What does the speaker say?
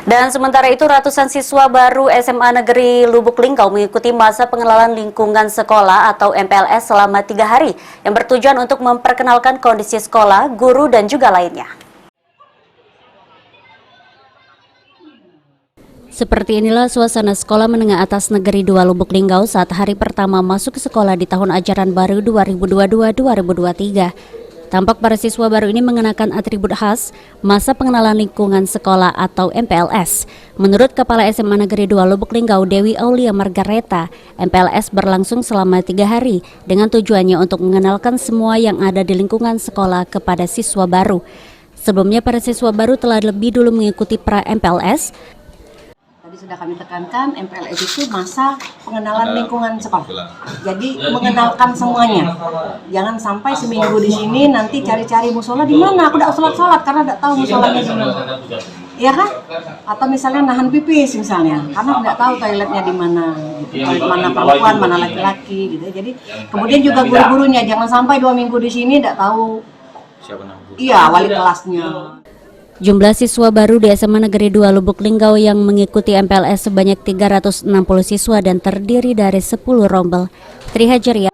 Dan sementara itu ratusan siswa baru SMA Negeri Lubuk Linggau mengikuti masa pengenalan lingkungan sekolah atau MPLS selama 3 hari yang bertujuan untuk memperkenalkan kondisi sekolah, guru, dan juga lainnya. Seperti inilah suasana Sekolah Menengah Atas Negeri 2 Lubuk Linggau saat hari pertama masuk ke sekolah di tahun ajaran baru 2022-2023. Tampak para siswa baru ini mengenakan atribut khas masa pengenalan lingkungan sekolah atau MPLS. Menurut Kepala SMA Negeri 2 Lubuk Linggau, Dewi Aulia Margareta, MPLS berlangsung selama 3 hari dengan tujuannya untuk mengenalkan semua yang ada di lingkungan sekolah kepada siswa baru. Sebelumnya para siswa baru telah lebih dulu mengikuti pra-MPLS. Tadi sudah kami tekankan, MPLS itu masa pengenalan lingkungan sekolah. Jadi mengenalkan semuanya. Jangan sampai seminggu di sini nanti cari-cari musola di mana. Aku udah sholat karena tidak tahu musolanya di mana. Iya kan? Atau misalnya nahan pipis misalnya, karena tidak tahu toiletnya di mana. Gitu. Mana perempuan, mana laki-laki gitu. Jadi kemudian juga guru-gurunya jangan sampai 2 minggu di sini tidak tahu siapa nama guru. Iya, wali kelasnya. Jumlah siswa baru di SMA Negeri 2 Lubuk Linggau yang mengikuti MPLS sebanyak 360 siswa dan terdiri dari 10 rombel. Tri Hajaria.